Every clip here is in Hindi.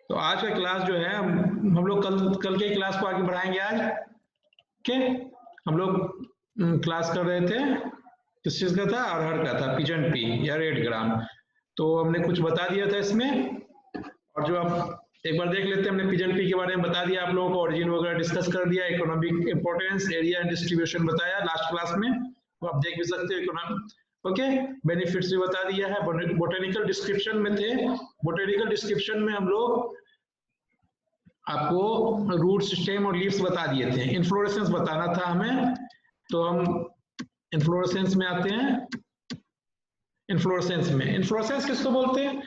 तो आज का क्लास जो है हम लोग कल के क्लास को आगे बढ़ाएंगे आज। ओके, हम लोग क्लास कर रहे थे, किस चीज का था, अरहर का था, पिजन पी या रेड ग्राम। तो हमने कुछ बता दिया था इसमें, और जो आप एक बार देख लेते हैं, हमने पिजन पी के बारे में बता दिया आप लोगों को, ओरिजिन वगैरह डिस्कस कर दिया, economic importance, area and distribution बताया लास्ट क्लास में, वो आप देख भी सकते हो। इकोनॉमिक ओके, बेनिफिट्स भी बता दिया है। बोटेनिकल डिस्क्रिप्शन में थे, बोटेनिकल डिस्क्रिप्शन में हम लोग आपको रूट सिस्टम और लीव्स बता दिए थे। इन्फ्लोरेसेंस बताना था हमें, तो हम इन्फ्लोरेसेंस में आते हैं। इन्फ्लोरेसेंस किसको बोलते हैं?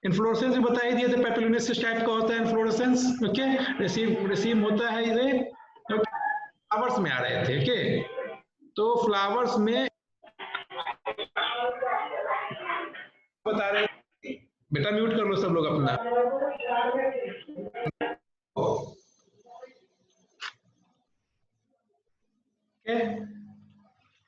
इन्फ्लोरेसेंस भी बता ही दिए थे, पेपिलोनेसिस टाइप का होता है इन्फ्लोरेसेंस। ओके, रेसिम होता है इधर, फ्लावर्स में आ रहे थे। ओके, तो फ्लावर्स में बता रहे, बेटा म्यूट कर लो सब लोग अपना।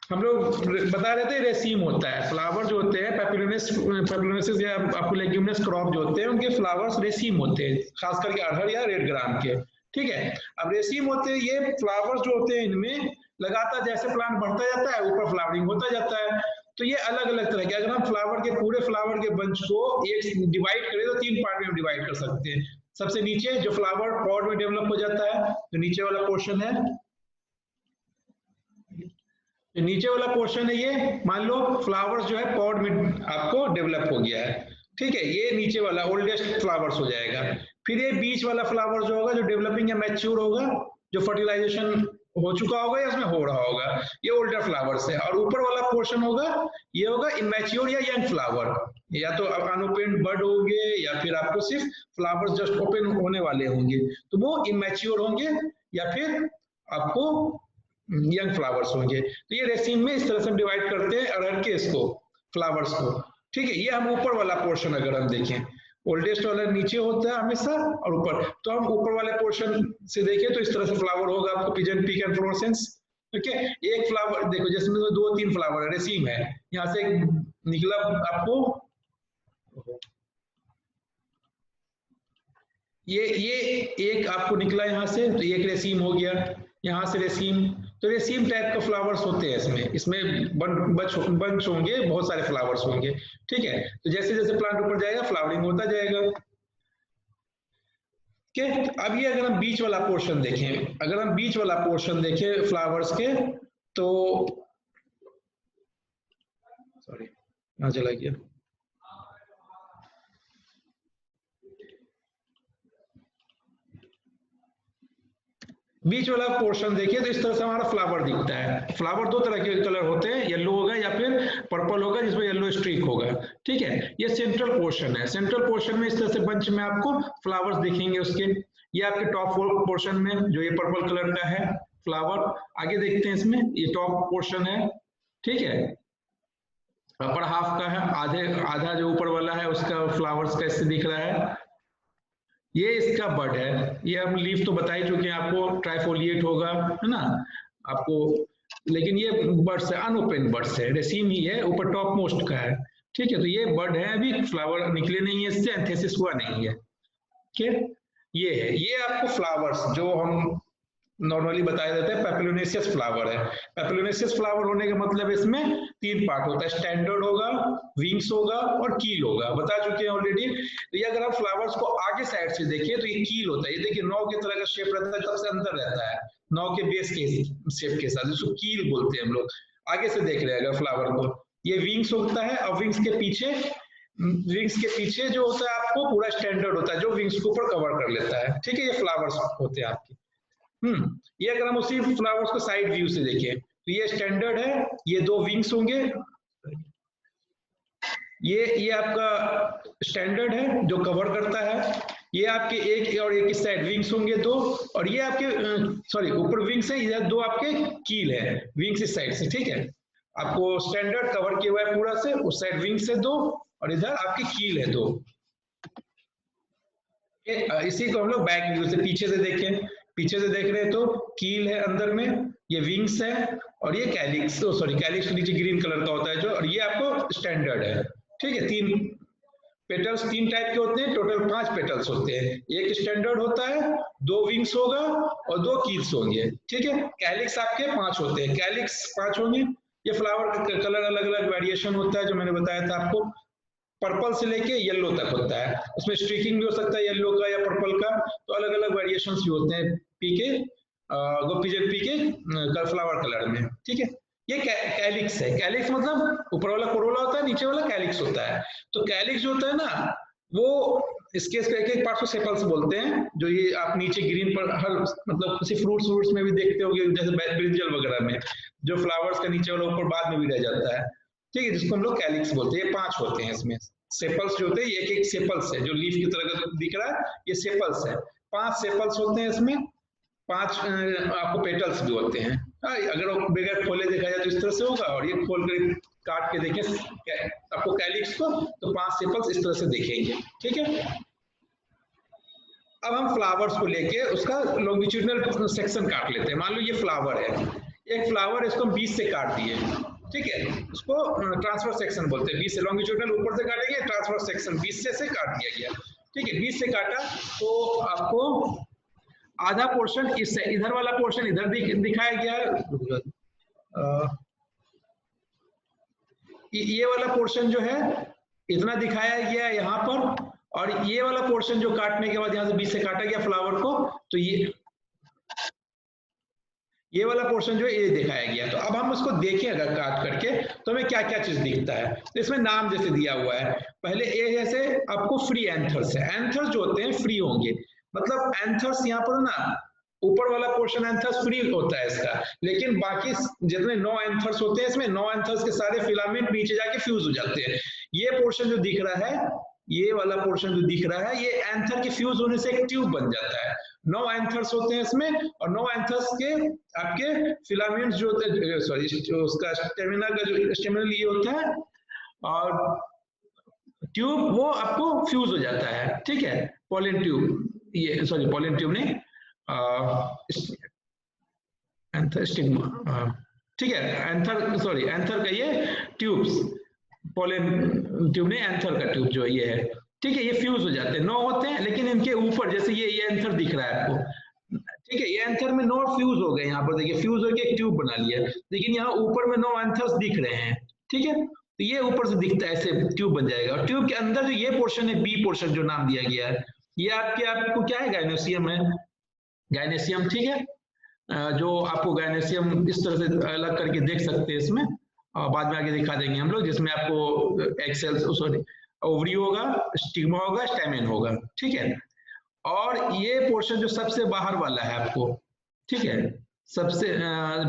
हम लोग बता रहे थे रेसीम होता है, फ्लावर जो होते हैं पेपिलोनेसिस या आपको लेग्यूमिनस क्रॉप जो होते हैं उनके फ्लावर्स रेसीम होते हैं, खास करके अरहर या रेड ग्राम के। ठीक है, अब रेसीम होते हैं ये फ्लावर्स जो होते हैं, इनमें लगातार जैसे प्लांट बढ़ता जाता है ऊपर फ्लावरिंग होता जाता है। तो ये अलग अलग तरह के, अगर हम पूरे फ्लावर के बंच को एक डिवाइड करें तो 3 पार्ट में डिवाइड कर सकते हैं। सबसे नीचे जो फ्लावर पॉड में डेवलप हो जाता है, तो नीचे वाला पोर्शन है, नीचे वाला पोर्शन है ये, मान लो फ्लावर्स जो है पॉड में आपको डेवलप हो गया है। ठीक है, ये नीचे वाला ओल्डेस्ट फ्लावर्स हो जाएगा। फिर ये बीच वाला फ्लावर जो होगा, जो डेवलपिंग या मैच्योर होगा, जो फर्टिलाइजेशन हो चुका होगा या उसमें हो रहा होगा, ये ओल्डर फ्लावर्स है। और ऊपर वाला पोर्शन होगा, ये होगा इमेच्योर या यंग फ्लावर, या तो अनओपन बड होंगे या फिर आपको सिर्फ फ्लावर्स जस्ट ओपन होने वाले होंगे, तो वो इमेच्योर होंगे या फिर आपको यंग फ्लावर्स होंगे। तो ये रेसिम में इस तरह से हम डिवाइड करते हैं अरहर के इसको, फ्लावर्स को। ठीक है, ये हम ऊपर वाला पोर्शन अगर हम देखें, ओल्डेस्ट वाला नीचे होता है हमेशा और ऊपर, तो हम ऊपर वाले पोर्शन से देखें तो इस तरह से फ्लावर होगा आपको पिजन पी का इन्फ्लोरेसेंस। ओके, एक फ्लावर देखो जिसमें तो 2-3 फ्लावर है, रेसिम है, यहाँ से निकला आपको ये एक आपको निकला यहाँ से, तो एक रेसिम हो गया, यहाँ से रेसिम। तो रेसिम टाइप का फ्लावर्स होते हैं इसमें बंच होंगे, बहुत सारे फ्लावर्स होंगे। ठीक है, तो जैसे जैसे प्लांट ऊपर जाएगा फ्लावरिंग होता जाएगा। के अब ये अगर हम बीच वाला पोर्शन देखें, फ्लावर्स के, तो सॉरी कहाँ चला गया, बीच वाला पोर्शन देखिए तो इस तरह से हमारा फ्लावर दिखता है। फ्लावर 2 तरह के कलर होते हैं, येलो होगा या फिर पर्पल होगा जिसमें येलो स्ट्रीक होगा। ठीक है, ये सेंट्रल पोर्शन है। सेंट्रल पोर्शन में इस तरह से बंच में आपको फ्लावर्स दिखेंगे उसके। ये आपके टॉप पोर्शन में जो ये पर्पल कलर का है फ्लावर, आगे देखते हैं इसमें, ये टॉप पोर्शन है। ठीक है, अपर हाफ का है, आधा जो ऊपर वाला है उसका फ्लावर्स कैसे दिख रहा है, ये इसका बड है। ये हम लीफ तो बता ही चुके हैं आपको, ट्राइफोलिएट होगा, है ना आपको, लेकिन ये बड्स है, अनओपन बड्स है, रेसिम ही है, ऊपर टॉप मोस्ट का है। ठीक है, तो ये बड है, अभी फ्लावर निकले नहीं है, इससे एंथेसिस हुआ नहीं है। ठीक, ये है, ये आपको फ्लावर्स जो हम नॉर्मली बताया जाता है पेपिलोनेसियस फ्लावर है। पेपिलोनेसियस फ्लावर होने का मतलब इसमें 3 पार्ट होता है, स्टैंडर्ड होगा, विंग्स होगा और कील होगा, बता चुके हैं ऑलरेडी। तो ये अगर आप फ्लावर्स को आगे साइड से देखिए तो ये कील होता है, ये देखिए 9 की तरह का शेप रहता है, सबसे अंदर रहता है 9 के बेस के शेप के साथ, जिसको कील बोलते हैं हम लोग। आगे से देख रहे हैं अगर फ्लावर को, ये विंग्स होता है, और विंग्स के पीछे जो होता है आपको पूरा स्टैंडर्ड होता है, जो विंग्स को ऊपर कवर कर लेता है। ठीक है, ये फ्लावर्स होते हैं आपके। ये अगर हम उसी फ्लावर्स को साइड व्यू से देखें तो ये स्टैंडर्ड है, ये 2 विंग्स होंगे, ये आपका स्टैंडर्ड है जो कवर करता है, ये आपके एक और एक इस साइड विंग्स होंगे 2, और ये आपके सॉरी ऊपर विंग्स है, इधर 2 आपके कील है, विंग्स इस साइड से। ठीक है, आपको स्टैंडर्ड कवर किया हुआ है पूरा से, उस साइड विंग्स है 2 और इधर आपकी कील है 2। इसी को हम लोग बैक व्यू से पीछे से देखें, पीछे से देख रहे हैं तो कील है अंदर में, ये विंग्स है, और ये कैलिक्स, कैलिक्स नीचे ग्रीन कलर का होता है जो, और ये आपको स्टैंडर्ड है। ठीक है, 3 पेटल्स 3 टाइप के होते हैं, टोटल 5 पेटल्स होते हैं। एक स्टैंडर्ड होता है, 2 विंग्स होगा और 2 कील्स होंगे, ठीक है। कैलिक्स आपके 5 होते हैं, कैलिक्स 5 होंगे। ये फ्लावर का कलर अलग अलग वेरिएशन होता है, जो मैंने बताया था आपको, पर्पल से लेके येलो तक होता है। उसमें स्ट्रीकिंग भी हो सकता है येलो का या पर्पल का, तो अलग अलग वेरिएशंस भी होते हैं पी के गोपीजल पी के फ्लावर कलर में, ठीक है। ये कैलिक्स है। कैलिक्स मतलब ऊपर वाला कोरोला होता है, नीचे वाला कैलिक्स होता है। तो कैलिक्स जो होता है ना, वो इसके एक पार्ट को सेपल्स बोलते हैं, जो ये आप नीचे ग्रीन पर हर मतलब किसी फ्रूट्स में भी देखते होंगे, जैसे ब्रिंजल वगैरह में जो फ्लावर्स का नीचे वाला ऊपर बाद में भी रह जाता है, ठीक है, जिसको हम लोग कैलिक्स बोलते हैं। ये 5 होते हैं इसमें। सेपल्स जो होते हैं, ये एक सेपल्स है जो लीफ की तरह का दिख रहा है, ये सेपल्स है। 5 सेपल्स होते हैं इसमें, 5 आपको पेटल्स भी होते हैं। अगर वो बगैर खोले देखा जाए तो इस तरह से होगा, और ये खोल कर काट के देखें आपको कैलिक्स को, तो 5 सेपल्स इस तरह से दिखेंगे, ठीक है। अब हम फ्लावर्स को लेके उसका लॉन्गिट्यूडनल सेक्शन काट लेते हैं। मान लो ये फ्लावर है, एक फ्लावर, इसको हम 20 से काट दिए, ठीक है, उसको ट्रांसफर सेक्शन बोलते हैं। 20 से लॉन्गिट्यूडनल ऊपर से काटेंगे, ट्रांसफर सेक्शन 20 से काट दिया गया, ठीक है। 20 से काटा तो आपको आधा पोर्शन इससे, इधर वाला पोर्शन इधर दिखाया गया, ये वाला पोर्शन जो है इतना दिखाया गया है यहाँ पर, और ये वाला पोर्शन जो काटने के बाद यहाँ से 20 से काटा गया फ्लावर को, तो ये वाला पोर्शन जो है ये दिखाया गया। तो अब हम उसको देखें अगर काट करके, तो हमें क्या क्या चीज दिखता है। तो इसमें नाम जैसे दिया हुआ है, पहले ए जैसे आपको फ्री एंथर्स है। एंथर्स जो होते हैं फ्री होंगे, मतलब एंथर्स यहाँ पर ना ऊपर वाला पोर्शन एंथर्स फ्री होता है इसका, लेकिन बाकी जितने 9 एंथर्स होते हैं इसमें 9 एंथर्स के सारे फिलामेंट नीचे जाके फ्यूज हो जाते हैं। ये पोर्शन जो दिख रहा है, ये वाला पोर्शन जो दिख रहा है, ये एंथर के फ्यूज होने से एक ट्यूब बन जाता है। 9 एंथर्स होते हैं इसमें, और 9 एंथर्स के आपके फिलामेंट्स जो होते हैं, सॉरी जो उसका स्टेमिना का जो स्टेमिनल ये होता है, और ट्यूब वो आपको फ्यूज हो जाता है, ठीक है। पॉलन ट्यूब, ये सॉरी पॉलन ट्यूब नहीं, एंथर स्टिग्मा, ठीक है, एंथर सॉरी एंथर का ये ट्यूब्स, पॉलन ट्यूब नहीं, एंथर का ट्यूब जो ये है, ठीक है, ये फ्यूज हो जाते हैं। 9 होते हैं, लेकिन इनके ऊपर जैसे ये एंथर दिख रहा है आपको, ठीक है, ये एंथर में 9 फ्यूज हो गए, यहाँ पर देखिए फ्यूज होकर एक ट्यूब बना लिया, लेकिन यहाँ ऊपर में 9 एंथर्स दिख रहे हैं, ठीक है। तो ये ऊपर से दिखता है, ऐसे ट्यूब बन जाएगा। और ट्यूब के अंदर जो ये पोर्शन है, बी पोर्शन जो नाम दिया गया है, ये आपको क्या है, गायनेसियम है, गायनेसियम, ठीक है। जो आपको गायनेसियम इस तरह से अलग करके देख सकते हैं इसमें, और बाद में आगे दिखा देंगे हम लोग, जिसमें आपको एक्सेल सॉरी ओवरी होगा, स्टिग्मा होगा, स्टैमेन होगा, ठीक है। और ये पोर्शन जो सबसे बाहर वाला है आपको, ठीक है, सबसे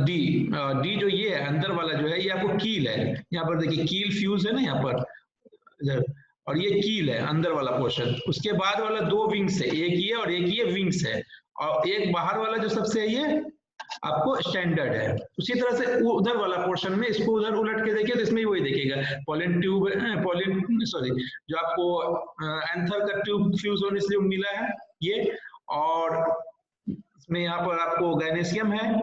डी जो ये है अंदर वाला जो है, ये आपको कील है। यहाँ पर देखिए कील फ्यूज है ना यहाँ पर, और ये कील है अंदर वाला पोर्शन। उसके बाद वाला 2 विंग्स है, एक ये और एक ये विंग्स है, और एक बाहर वाला जो सबसे है ये आपको स्टैंडर्ड है। उसी तरह से उधर वाला पोर्शन में इसको उधर उलट के देखिए तो इसमें वही देखेगा, पॉलन ट्यूब, पॉलन सॉरी जो आपको एंथर का ट्यूब फ्यूज होने से मिला है ये, और इसमें यहाँ पर आपको गायनेसियम है,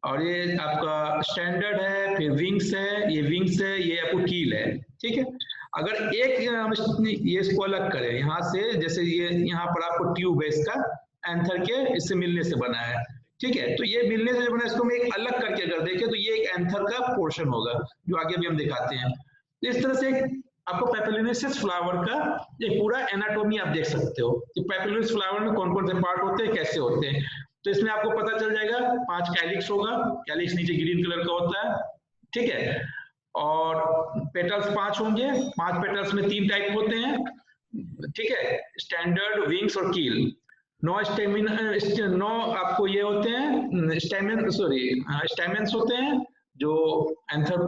और ये आपका स्टैंडर्ड है, फिर विंग्स है, ये विंग्स है, ये आपको कील है, ठीक है। अगर एक ये इसको अलग करें यहाँ से, जैसे ये यहाँ पर आपको ट्यूब है इसका एंथर के इससे मिलने से बना है, ठीक है। तो ये मिलने से जो बना, इसको मैं एक अलग करके अगर देखें तो ये एक एंथर का पोर्शन होगा, जो आगे भी हम दिखाते हैं। तो इस तरह से आपको पेपिलोनेसिस फ्लावर का एक पूरा एनाटॉमी आप देख सकते हो कि पेपिलोनेसिस फ्लावर में कौन कौन से पार्ट होते हैं, कैसे होते हैं। तो इसमें आपको पता चल जाएगा 5 कैलिक्स होगा, कैलिक्स नीचे ग्रीन कलर का होता है, ठीक है। और पेटल्स 5 होंगे, 5 पेटल्स में 3 टाइप होते हैं, ठीक है, स्टैंडर्ड, विंग्स और कील। 9 आपको ये होते हैं स्टैमेन, सॉरी स्टैमेन्स होते हैं जो एंथर,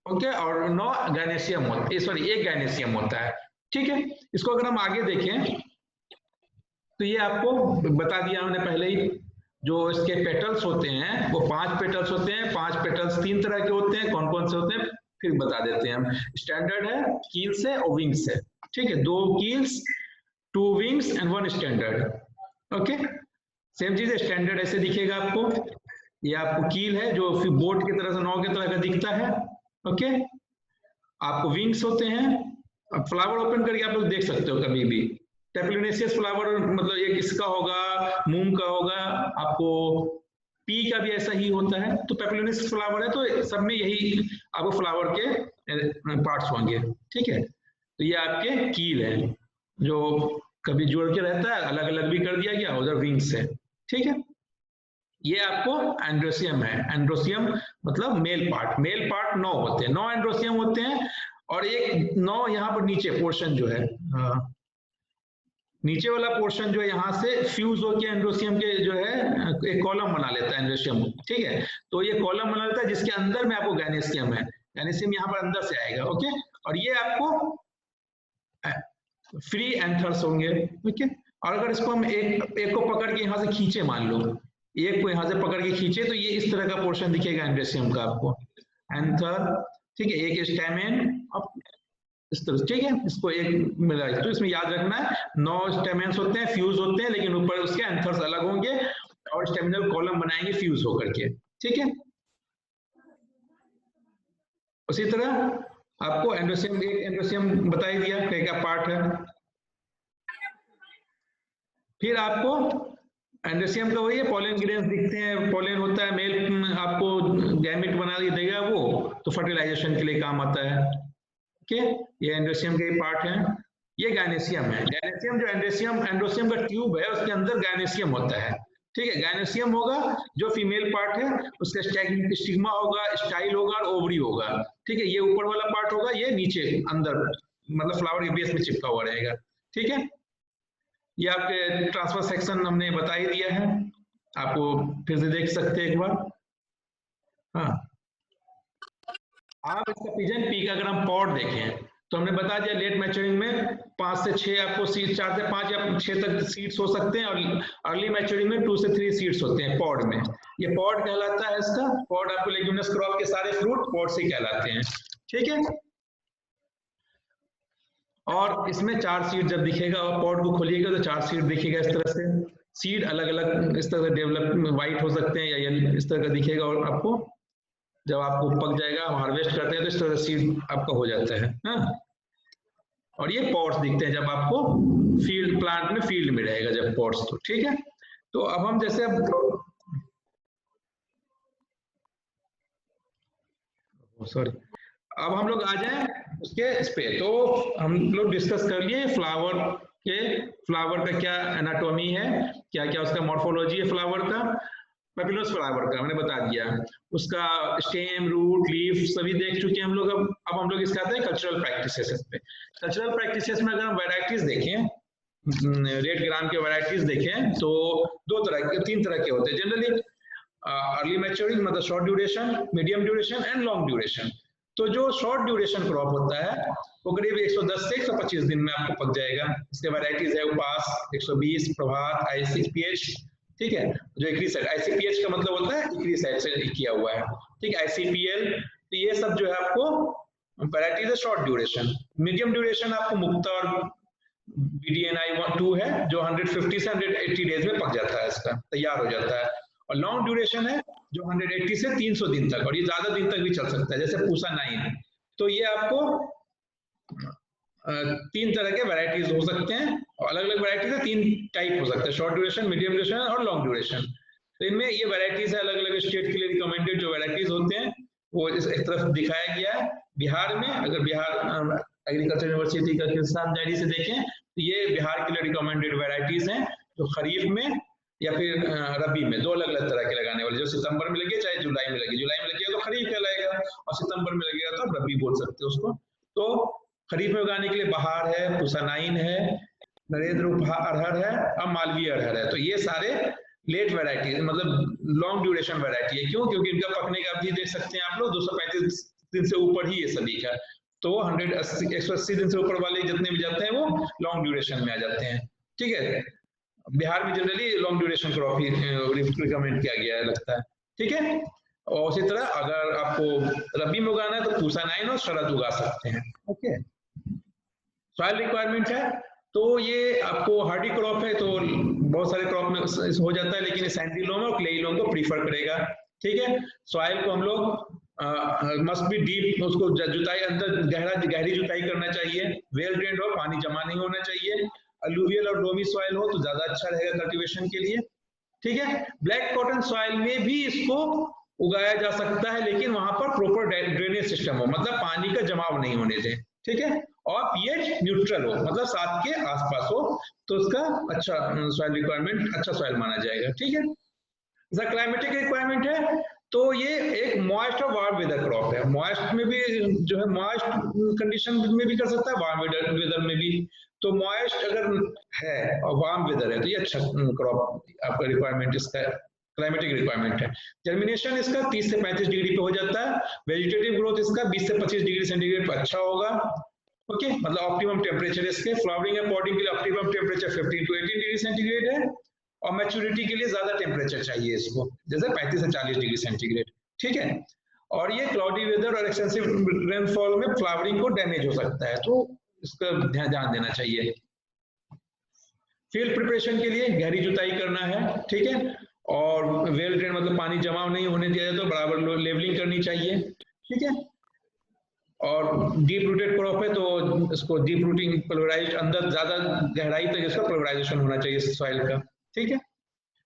ओके, और 9 गायनेसियम होते हैं, सॉरी 1 गायनेसियम होता है, ठीक है। इसको अगर हम आगे देखें तो ये आपको बता दिया हमने पहले ही, जो इसके पेटल्स होते हैं वो 5 पेटल्स होते हैं। 5 पेटल्स 3 तरह के होते हैं, कौन कौन से होते हैं फिर बता देते हैं हम। स्टैंडर्ड है, कील्स है और विंग्स है, ठीक है, 2 keels, 2 wings and 1 standard, okay. Same चीज है, स्टैंडर्ड ऐसे दिखेगा आपको, ये आपको कील है जो फिर बोट की तरह से 9 की तरह का दिखता है, ओके। आपको विंग्स होते हैं, अब फ्लावर ओपन करके आप लोग देख सकते हो कभी भी। टेपलिनेसियस फ्लावर मतलब एक इसका होगा, मूंग का होगा, आपको पी का भी ऐसा ही होता है। तो पेपलिनेसियस फ्लावर है तो सब में यही आपको फ्लावर के पार्ट्स होंगे, ठीक है। तो ये आपके कील है जो कभी जोड़ के रहता है, अलग अलग भी कर दिया गया, उधर विंग्स है, ठीक है। ये आपको एंड्रोसियम है। एंड्रोसियम मतलब मेल पार्ट 9 होते हैं, 9 एंड्रोसियम होते हैं, और एक 9 यहाँ पर नीचे पोर्शन जो है, नीचे वाला पोर्शन जो है यहाँ से फ्यूज होकर एंड्रोसियम के जो है एक कॉलम बना लेता है एंड्रोसियम, ठीक है। तो ये कॉलम बना लेता है जिसके अंदर में आपको गैनेसियम है, गैनेसियम यहाँ पर अंदर से आएगा, ओके। और ये आपको फ्री एंथर्स होंगे, ओके। और अगर इसको हम एक को पकड़ के यहाँ से खींचे, मान लो एक को यहाँ से पकड़ के खींचे, तो ये इस तरह का पोर्शन दिखेगा एंड्रोसियम का आपको, एंथर, ठीक है। एक स्टेमेन इस तरह, ठीक है। इसको एक मिला, तो इसमें याद रखना है 9 स्टेमेन्स होते हैं, फ्यूज होते हैं, लेकिन ऊपर उसके एंथर्स अलग होंगे और स्टेमिनल कॉलम बनाएंगे फ्यूज होकर के, ठीक है। उसी तरह आपको एंड्रोसियम, एक एंड्रोसियम बता ही दिया क्या क्या पार्ट है। फिर आपको एंड्रोसियम का वही है, पॉलन ग्रेन्स दिखते हैं, पॉलन होता है, मेल आपको गैमेट बना देगा वो, तो फर्टिलाइजेशन के लिए काम आता है, ओके। ये एंड्रोसियम के पार्ट है। ये गायनेसियम है। गायनेसियम जो एंड्रोसियम का ट्यूब है, उसके अंदर गायनेसियम होता है, ठीक है। गायनेसियम होगा जो फीमेल पार्ट है, उसका स्टिग्मा होगा, स्टाइल होगा और ओवरी होगा, ठीक है। ये ऊपर वाला पार्ट होगा, ये नीचे अंदर मतलब फ्लावर के बेस में चिपका हुआ रहेगा, ठीक है। ये आपके ट्रांसफर सेक्शन हमने बता ही दिया है, आपको फिर से देख सकते हैं एक बार। हाँ, आप इसका पिजन पी का अगर हम पॉट देखें तो हमने बता दिया लेट मैच्योरिंग में 5 से 6 आपको सीड, 4 से 5 या 6 तक सीड्स हो सकते हैं, और अर्ली मैच्योरिंग में 2 से 3 सीड्स होते हैं पॉड में। ये पॉड कहलाता है, इसका पॉड आपको लेग्यूमिनस क्रॉप के सारे फ्रूट पॉड से कहलाते हैं, ठीक है। और इसमें 4 सीड जब दिखेगा और पॉड को खोलिएगा तो 4 सीड दिखेगा इस तरह से। सीड अलग अलग इस तरह से डेवलप, व्हाइट हो सकते हैं या इस तरह का दिखेगा, और आपको जब आपको पक जाएगा, हम हार्वेस्ट करते हैं तो इस तरह सीड आपका हो जाता है, हाँ। और ये पॉट्स दिखते हैं जब आपको फील्ड प्लांट में फील्ड में रहेगा जब पॉट्स, तो ठीक है। तो अब हम जैसे अब हम लोग आ जाए उसके इस पे, तो हम लोग डिस्कस कर लिए फ्लावर का क्या एनाटॉमी है, क्या क्या उसका मॉर्फोलॉजी है फ्लावर का। पेपिलोस फ्लावर का हमने बता दिया, उसका स्टेम, रूट, लीफ सभी देख चुके हैं हम लोग। अब हम लोग इसका आते हैं कल्चरल प्रैक्टिसेस पे। कल्चरल प्रैक्टिसेस में अगर हम वैरायटीज देखें, रेड ग्राम के वैरायटीज देखें, तो 3 तरह के होते हैं जनरली। अर्ली मैच्योरिंग मतलब short duration, medium duration and long duration. तो जो शॉर्ट ड्यूरेशन क्रॉप होता है वो करीब 110 से 125 दिन में आपको पक जाएगा। इसके वैरायटीज है उपास, 120, प्रभात, ICPH, ठीक है। जो इक्री साइड, ICPH का मतलब होता है इक्री साइड से किया हुआ है, ठीक है। ICPL, तो ये सब जो है आपको वैरायटीज है शॉर्ट ड्यूरेशन। मीडियम ड्यूरेशन आपको मुक्ता और BDNI-2 है जो 150 से 180 डेज में पक जाता है, इसका तैयार हो जाता है। और लॉन्ग ड्यूरेशन है जो 180 से 300 दिन तक, और ये ज्यादा दिन तक भी चल सकता है, जैसे पूसा 9। तो ये आपको 3 तरह के वैरायटीज हो सकते हैं, और अलग अलग वैरायटीज है, 3 टाइप हो सकते हैं, शॉर्ट ड्यूरेशन, मीडियम ड्यूरेशन और लॉन्ग ड्यूरेशन। तो इनमें ये वैरायटीज है अलग अलग स्टेट के लिए रिकमेंडेड जो वैरायटीज होते हैं वो इस तरफ दिखाया गया है। बिहार में अगर बिहार एग्रीकल्चर यूनिवर्सिटी का किसान डायरी से देखें तो ये बिहार के लिए रिकमेंडेड वैरायटीज हैं, जो खरीफ में या फिर रबी में 2 अलग अलग तरह के लगाने वाले, जो सितंबर में लगे चाहे जुलाई में लगे। जुलाई में लगेगा तो खरीफ कहलाएगा, और सितंबर में लगेगा तो रबी बोल सकते हैं उसको। तो खरीफ में उगाने के लिए बहार है, पूसा 9 है, नरेंद्र अरहर है, अब मालवीय अरहर है। तो ये सारे लेट वैरायटी मतलब लॉन्ग ड्यूरेशन वैरायटी है। क्यों? क्योंकि इनका पकने का अवधि देख सकते हैं आप लोग 235 दिन से ऊपर ही ये सभी का। तो 180 दिन से ऊपर वाले जितने भी जाते हैं वो लॉन्ग ड्यूरेशन में आ जाते हैं, ठीक है। बिहार में जनरली लॉन्ग ड्यूरेशन क्रॉप ही रिकमेंड किया गया है लगता है, ठीक है। और उसी तरह अगर आपको रबी में उगाना है तो पूसा 9 और शरद उगा सकते हैं, ओके। सॉइल रिक्वायरमेंट है तो ये आपको हार्डी क्रॉप है तो बहुत सारे क्रॉप में हो जाता है, लेकिन सैंडी लोम और क्लेई लोम को प्रीफर करेगा, ठीक है। सॉइल को हम लोग मस्ट बी डीप, उसको जुताई अंदर गहरी जुताई करना चाहिए। वेल ड्रेन्ड हो, पानी जमा नहीं होना चाहिए। अलूवियल और लोमी सॉइल हो तो ज्यादा अच्छा रहेगा कल्टीवेशन के लिए। ठीक है, ब्लैक कॉटन सॉइल में भी इसको उगाया जा सकता है, लेकिन वहां पर प्रॉपर ड्रेनेज सिस्टम हो, मतलब पानी का जमाव नहीं होने दें। ठीक है, और पीएच न्यूट्रल हो, मतलब 7 के आसपास हो, तो उसका अच्छा सॉइल रिक्वायरमेंट, अच्छा सॉइल माना जाएगा। ठीक है, क्लाइमेटिक रिक्वायरमेंट है तो ये एक मॉइस्ट और वार्म वेदर क्रॉप है। मॉइस्ट में भी जो है, मॉइस्ट कंडीशन में भी कर सकता है, वार्म वेदर में भी। तो मॉइस्ट अगर है और वार्म वेदर है तो ये अच्छा क्रॉप आपका रिक्वायरमेंट, इसका क्लाइमेटिक रिक्वायरमेंट है। जर्मिनेशन इसका 30 से 35 डिग्री पे हो जाता है। वेजिटेटिव ग्रोथ इसका 20 से 25 डिग्री सेंटीग्रेड पर अच्छा होगा। ओके, मतलब ऑप्टिमम टेम्परेचर इसके। फ्लावरिंग एंड पॉटिंग के लिए optimum temperature 15 to 18 degree centigrade है, और मैच्योरिटी के लिए ज्यादा टेम्परेचर चाहिए इसको, जैसे 35 से 40 डिग्री सेंटीग्रेड। ठीक है, और ये क्लाउडी वेदर और एक्सटेंसिव रेनफॉल में फ्लावरिंग को डैमेज हो सकता है, तो इसका ध्यान देना चाहिए। फील्ड प्रिपरेशन के लिए गहरी जुताई करना है। ठीक है, और वेल ड्रेन, मतलब पानी जमाव नहीं होने दिया जाए, तो बराबर लेवलिंग करनी चाहिए। ठीक है, और डीप रूटेड क्रॉप है तो इसको डीप रूटिंग पल्वराइज, अंदर ज्यादा गहराई तक इसका पल्वराइजेशन होना चाहिए सॉइल का। ठीक है,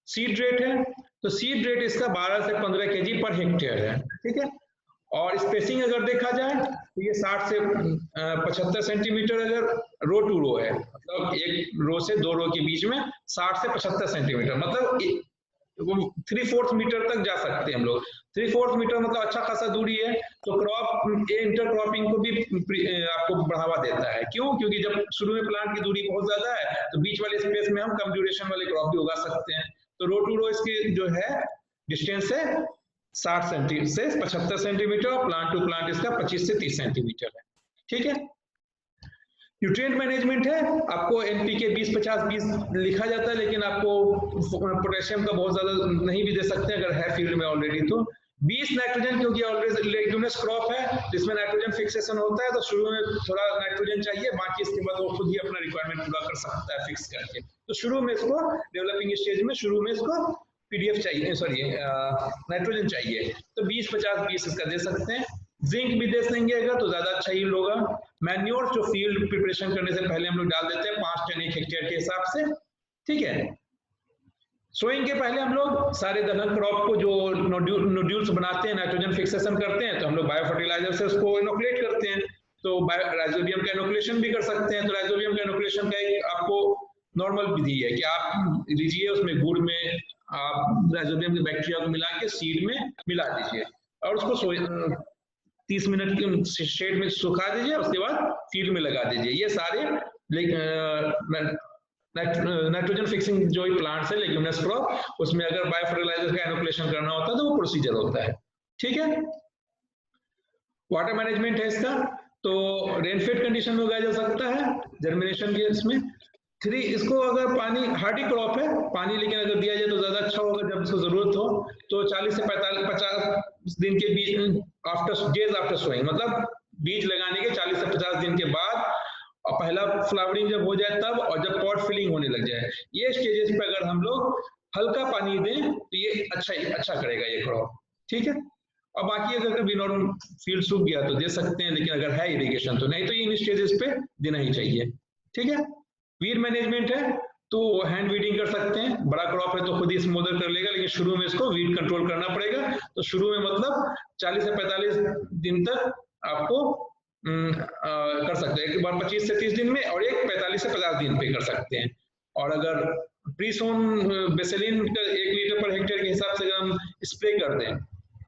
सीड रेट है तो सीड रेट इसका 12 से 15 केजी पर हेक्टेयर है। ठीक है, और स्पेसिंग अगर देखा जाए तो ये 60 से 75 सेंटीमीटर अगर रो टू रो है, मतलब एक रो से 2 रो के बीच में 60 से 75 सेंटीमीटर, मतलब 3/4 मीटर तक जा सकते हैं हम लोग। 3/4 मीटर मतलब अच्छा खासा दूरी है। तो क्रॉप इंटरक्रॉपिंग को भी आपको बढ़ावा देता है। क्यों? क्योंकि जब शुरू में प्लांट की दूरी बहुत ज्यादा है तो बीच वाले स्पेस में हम कम ड्यूरेशन वाले क्रॉप भी उगा सकते हैं। तो रो टू रो इसकी जो है डिस्टेंस है 60 सेंटीमीटर से 75 सेंटीमीटर, और प्लांट टू प्लांट इसका 25 से 30 सेंटीमीटर है। ठीक है, न्यूट्रिएंट मैनेजमेंट है, आपको एनपीके 20-50-20 लिखा जाता है, लेकिन आपको पोटेशियम का बहुत ज्यादा नहीं भी दे सकते अगर है फील्ड में ऑलरेडी। तो 20 नाइट्रोजन, क्योंकि ऑलरेडी लेग्यूमिनस क्रॉप है जिसमें नाइट्रोजन फिक्सेशन होता है, तो शुरू में थोड़ा नाइट्रोजन चाहिए, बाकी इसके बाद वो खुद ही अपना रिक्वायरमेंट पूरा कर सकता है फिक्स करके। तो शुरू में इसको डेवलपिंग स्टेज में शुरू में इसको पीडीएफ चाहिए, सॉरी नाइट्रोजन चाहिए, तो 20-50-20 इसका दे सकते हैं। जिंक भी दे देंगे अगर तो ज्यादा अच्छा यील्ड होगा। मैन्योर जो फील्ड प्रिपरेशन करने से पहले हम लोग डाल देते हैं 5 टन 1 हेक्टेयर के हिसाब से। ठीक है, सोइंग के पहले हम लोग सारे दलहन क्रॉप को जो नोड्यूल्स बनाते हैं, नाइट्रोजन फिक्सेशन करते हैं, तो हम लोग बायो फर्टिलाइजर से उसको इनोकुलेट करते हैं। तो राइजोबियम का इनोकुलेशन भी कर सकते हैं। तो राइजोबियम का इनोकुलेशन का एक आपको नॉर्मल विधि है कि आप लीजिए, उसमें गुड़ में आप राइजोबियम की बैक्टीरिया को मिला के सीड में मिला दीजिए, और उसको 30 मिनट के शेड में सुखा दीजिए, उसके बाद फील्ड में लगा दीजिए। ये सारे नाइट्रोजन फिक्सिंग जो प्लांट्स है लेग्यूमिनस क्रॉप, उसमें अगर बायो फर्टिलाइजर का इनोकुलेशन करना होता है तो वो प्रोसीजर होता है। ठीक है, वाटर मैनेजमेंट है इसका, तो रेनफेड कंडीशन में उगाया जा सकता है जर्मिनेशन के इसमें। 3 इसको अगर पानी, हार्डी क्रॉप है, पानी लेकिन अगर दिया जाए तो ज्यादा अच्छा होगा जब इसको जरूरत हो। तो 40 से 50 दिन के बीच आफ्टर सोइंग, मतलब बीज लगाने के 40 से 50 दिन के बाद, और पहला फ्लावरिंग जब हो जाए तब, और जब पॉट फिलिंग होने लग जाए, ये स्टेजेस पे अगर हम लोग हल्का पानी दें तो ये अच्छा करेगा ये क्रॉप। ठीक है, और बाकी अगर कभी नॉर्मल फील्ड सूख गया तो दे सकते हैं, लेकिन अगर है इरिगेशन तो नहीं, तो इन स्टेजेस पे देना ही चाहिए। ठीक है, वीड मैनेजमेंट है तो हैंड वीडिंग कर सकते हैं। बड़ा क्रॉप है तो खुद ही स्मूदर कर लेगा, लेकिन शुरू में इसको वीड कंट्रोल करना पड़ेगा। तो शुरू में मतलब 40 से 45 दिन तक आपको कर सकते हैं, एक बार 25 से 30 दिन में, और एक 45 से 50 दिन पे कर सकते हैं। और अगर प्रीसोन बेसिलिन 1 लीटर पर हेक्टेयर के हिसाब से अगर हम स्प्रे कर दें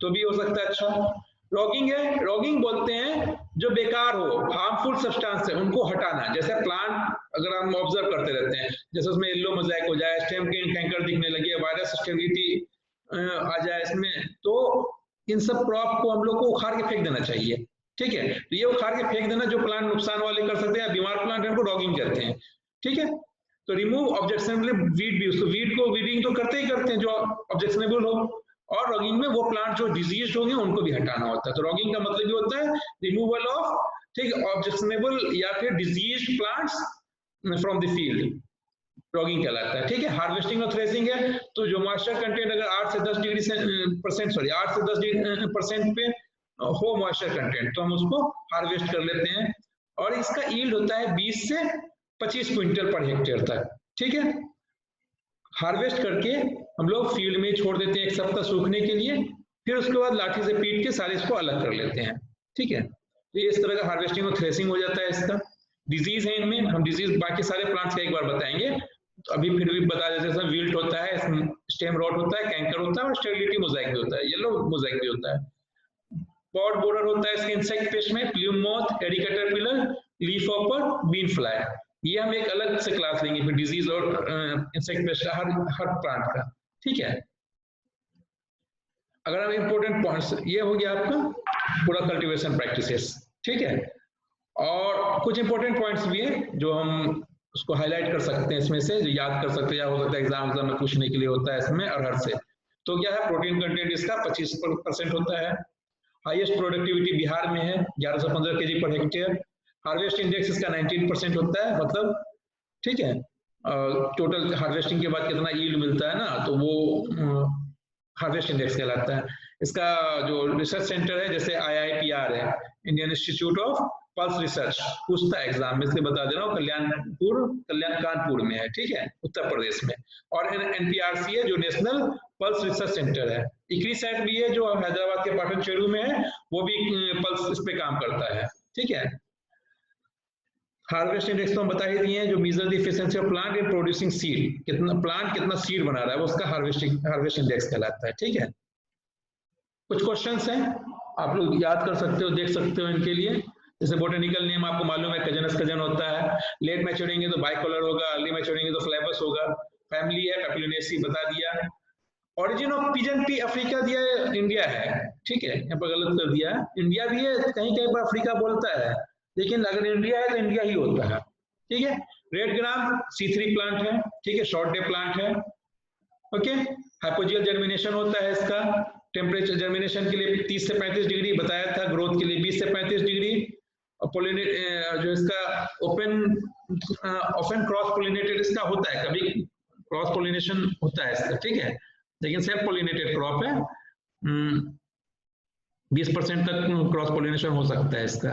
तो भी हो सकता है अच्छा। रॉगिंग है, रॉगिंग बोलते हैं जो बेकार हो, हार्मफुल सब्सटेंस है उनको हटाना। जैसे प्लांट अगर हम ऑब्जर्व करते रहते हैं, जैसे उसमें येलो मोज़ाइक हो जाए, स्टेम के कैंकर दिखने लगे, वायरस स्टेबिलिटी आ जाए इसमें, तो इन सब क्रॉप को हम लोग को उखाड़ के फेंक देना चाहिए। ठीक है, तो ये उखाड़ के फेंक देना जो प्लांट नुकसान वाले कर सकते हैं, बीमार प्लांट है, उनको रॉगिंग कहते हैं। ठीक है, तो रिमूव ऑब्जेक्शनेबल वीड भी, उसको वीड को वीडिंग तो करते ही करते हैं जो ऑब्जेक्शनेबल हो, और रॉगिंग में वो प्लांट जो डिजीज होंगे उनको भी हटाना होता है। तो रॉगिंग का मतलब ये होता है रिमूवल ऑफ, ठीक, ऑब्जेक्शनेबल या फिर disease plants from the field, ragging कहलाता है। ठीक है, हार्वेस्टिंग और थ्रेसिंग है तो जो मॉइस्चर कंटेंट अगर 8 से 10% पे हो मॉइस्चर कंटेंट, तो हम उसको हार्वेस्ट कर लेते हैं और इसका यील्ड होता है 20 से 25 क्विंटल पर हेक्टेयर तक। ठीक है, हार्वेस्ट करके हम लोग फील्ड में छोड़ देते हैं 1 सप्ताह सूखने के लिए, फिर उसके बाद लाठी से पीट के सारे इसको अलग कर लेते हैं। ठीक है, तो इस तरह का हार्वेस्टिंग और थ्रेसिंग हो जाता है इसका। डिजीज है इनमें, हम डिजीज बाकी सारे प्लांट्स का एक बार बताएंगे, तो अभी फिर भी बता देते हैं। विल्ट होता है, स्टेम रॉट होता है, कैंकर होता है और स्टेरिलिटी मोजाइक भी होता है, येलो मोजाइक भी होता है। पॉड बोरर होता है इसके इंसेक्ट पेस्ट में, प्लूम मॉथ, एडी caterpillar, leaf hopper, bean fly. ये हम एक अलग से क्लास लेंगे फिर डिजीज और इंसेक्ट पेस्ट का हर प्लांट का। ठीक है, अगर हम इंपॉर्टेंट पॉइंट्स, ये हो गया आपका पूरा कल्टीवेशन प्रैक्टिसेस। ठीक है, और कुछ इंपॉर्टेंट पॉइंट्स भी हैं जो हम उसको हाईलाइट कर सकते हैं इसमें से, जो याद कर सकते हैं, या हो सकता है एग्जाम में पूछने के लिए होता है इसमें अरहर से। तो क्या है, प्रोटीन कंटेंट इसका 25% होता है। हाईएस्ट प्रोडक्टिविटी बिहार में है, 1115 KG per hectare. Harvest index इसका 19% होता है, मतलब ठीक है, टोटल हार्वेस्टिंग के बाद कितना यील्ड मिलता है ना, तो वो हार्वेस्ट इंडेक्स कहलाता है। इसका जो रिसर्च सेंटर है, जैसे IIPR है, Indian institute of pulse research, पूछता है एग्जाम में, इसलिए बता दे रहा हूँ, कानपुर में है। ठीक है, उत्तर प्रदेश में। और NPRC है जो नेशनल पल्स रिसर्च सेंटर है। इक्रीसैट भी है जो हैदराबाद के पाटन चेरू में है, वो भी पल्स इस पे काम करता है। ठीक है, हार्वेस्ट इंडेक्स तो हम बता ही दिए हैं, जो measure the efficiency of plant in producing seed, कितना प्लांट कितना सीड बना रहा है, वो उसका हार्वेस्ट इंडेक्स कहलाता है। ठीक है, कुछ क्वेश्चंस हैं, आप लोग याद कर सकते हो, देख सकते हो इनके लिए। जैसे बोटेनिकल नेम आपको मालूम है, कजनस कजन होता है। लेट मैच्योरिंग है तो बाइकलर होगा, अर्ली मैच्योरिंग है तो फ्लेवस होगा। फैमिली है पैपिलिनेसी, बता दिया। Origin of pigeon P Africa दिया है, इंडिया है। ठीक है, यहाँ पर गलत कर दिया है, इंडिया भी है, कहीं कहीं पर अफ्रीका बोलता है, लेकिन अगर इंडिया है तो इंडिया ही होता है। ठीक है, रेड ग्राम C3 प्लांट है। ठीक है, शॉर्ट डे प्लांट है। ओके, हाइपोजियल जर्मिनेशन होता है इसका। टेम्परेचर जर्मिनेशन के लिए 30 से 35 डिग्री बताया था, ग्रोथ के लिए 20 से 35 डिग्री। जो इसका ओपन क्रॉस पोलिनेटेड इसका होता है, कभी क्रॉस पोलिनेशन होता है इसका। ठीक है, लेकिन सेल्फ पोलिनेटेड क्रॉप है, 20% तक क्रॉस पोलिनेशन हो सकता है इसका।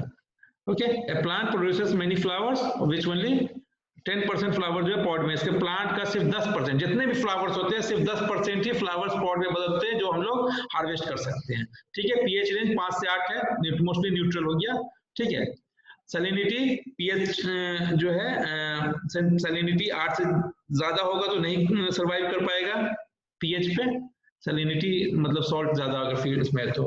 Okay, A plant produces many flowers which only 10% flower जो है पॉट में, इसके प्लांट का सिर्फ 10%, जितने भी फ्लावर्स होते हैं सिर्फ 10% ही फ्लावर्स पॉट में बदलते हैं, जो हम लोग हार्वेस्ट कर सकते हैं। ठीक है, पीएच रेंज 5 से 8 है, मोस्टली न्यूट्रल हो गया। ठीक है, सैलिनिटी पीएच जो है सैलिनिटी 8 से ज्यादा होगा तो नहीं सर्वाइव कर पाएगा पीएच पे। सैलिनिटी मतलब सॉल्ट ज्यादा अगर फील्ड इसमें तो।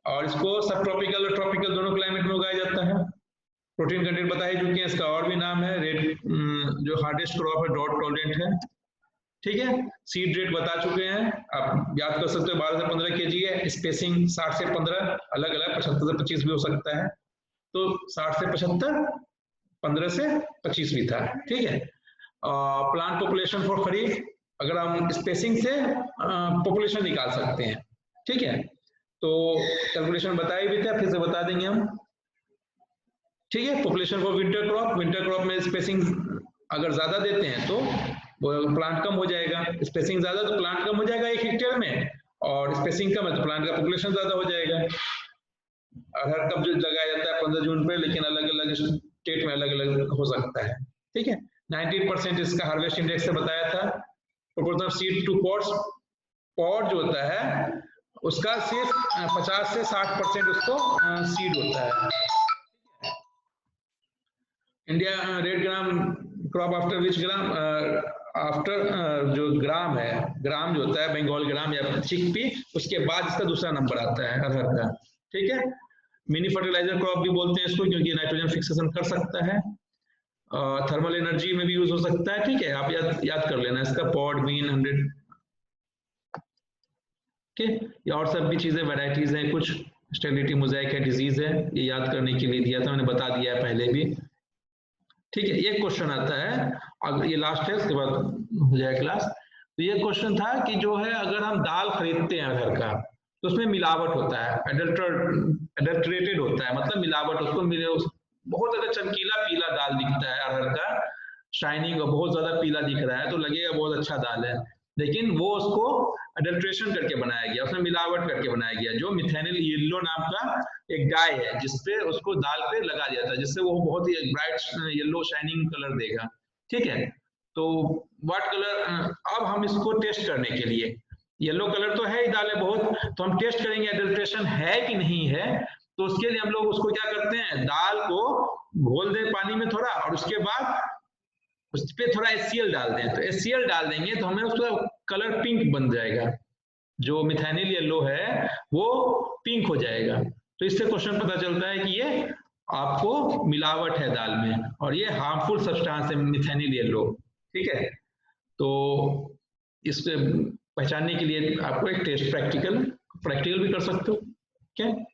और इसको सब ट्रॉपिकल और ट्रॉपिकल दोनों क्लाइमेट में उगाया जाता है। प्रोटीन कंटेंट बता ही चुके हैं, इसका और भी नाम है। रेड जो हार्डेस्ट क्रॉप है, ड्रॉट टॉलरेंट है। ठीक है, सीड रेट बता चुके हैं, आप याद कर सकते हो, 12 से 15 केजी है। स्पेसिंग 60 से 15, अलग अलग 75 से 25 भी हो सकता है, तो 60 से 75, 15 से 25 भी था। ठीक है, प्लांट पॉपुलेशन फॉर खरीफ, अगर हम स्पेसिंग से पॉपुलेशन निकाल सकते हैं। ठीक है, तो कैलकुलेशन बताया भी था, फिर से बता देंगे हम। ठीक है, पॉपुलेशन फॉर विंटर क्रॉप में स्पेसिंग अगर ज्यादा देते हैं तो प्लांट कम हो जाएगा, स्पेसिंग ज्यादा तो प्लांट कम हो जाएगा 1 हेक्टेयर में, और स्पेसिंग कम है तो प्लांट का पॉपुलेशन ज्यादा हो जाएगा। अरहर कब जो लगाया जाता है 15 जून पे, लेकिन अलग अलग स्टेट में अलग अलग हो सकता है। ठीक है, 19% इसका हार्वेस्ट इंडेक्स से बताया था। Proportion of seed to pots, pot जो होता है उसका सिर्फ 50 से 60% उसको सीड होता है। India red gram crop after which gram, after जो ग्राम है, ग्राम जो होता है बंगाल ग्राम या चिकपी, उसके बाद इसका दूसरा नंबर आता है अरहर का। ठीक है, मिनी फर्टिलाइजर क्रॉप भी बोलते हैं इसको, क्योंकि नाइट्रोजन फिक्सेशन कर सकता है। थर्मल एनर्जी में भी यूज हो सकता है। ठीक है, आप याद कर लेना इसका, पॉड बीन 100। ठीक है, ये और सब भी चीजें वैरायटीज हैं, कुछ स्टेरिलिटी मोजाइक है, डिजीज है, ये याद करने के लिए दिया था, मैंने बता दिया है पहले भी। ठीक है, ये क्वेश्चन आता है, अगर ये लास्ट है उसके बाद हो जाए क्लास। तो ये क्वेश्चन था कि जो है अगर हम दाल खरीदते हैं अरहर का, तो उसमें मिलावट होता है, एडल्ट्रेटेड होता है, मतलब मिलावट, उसको बहुत ज्यादा चमकीला पीला दाल दिखता है अरहर का, शाइनिंग और बहुत ज्यादा पीला दिख रहा है, तो लगेगा बहुत अच्छा दाल है। लेकिन वो उसको अडल्ट्रेशन करके बनाया गया, उसमें मिलावट करके बनाया गया, जो मिथेनिल येलो नाम का एक डाई है जिसपे उसको दाल पे लगा दिया था, जिससे वो बहुत ही ब्राइट येलो शाइनिंग कलर देगा। ठीक है, तो व्हाट कलर, अब हम इसको टेस्ट करने के लिए, येलो कलर तो है ही दाल में बहुत, तो हम टेस्ट करेंगे एडल्ट्रेशन है कि नहीं है। तो उसके लिए हम लोग उसको क्या करते हैं, दाल को घोल दें पानी में थोड़ा, और उसके बाद उस पे थोड़ा HCl डाल दें। तो HCl डाल देंगे तो हमें उसका कलर पिंक बन जाएगा, जो मिथाइल येलो है वो पिंक हो जाएगा। तो इससे क्वेश्चन पता चलता है कि ये आपको मिलावट है दाल में, और ये हार्मफुल सब्सटेंस है मिथाइल येलो। ठीक है, तो इसको पहचानने के लिए आपको एक टेस्ट प्रैक्टिकल भी कर सकते हो। ठीक है,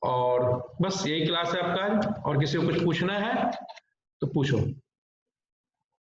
और बस यही क्लास है आपका, और किसी को कुछ पूछना है तो पूछो।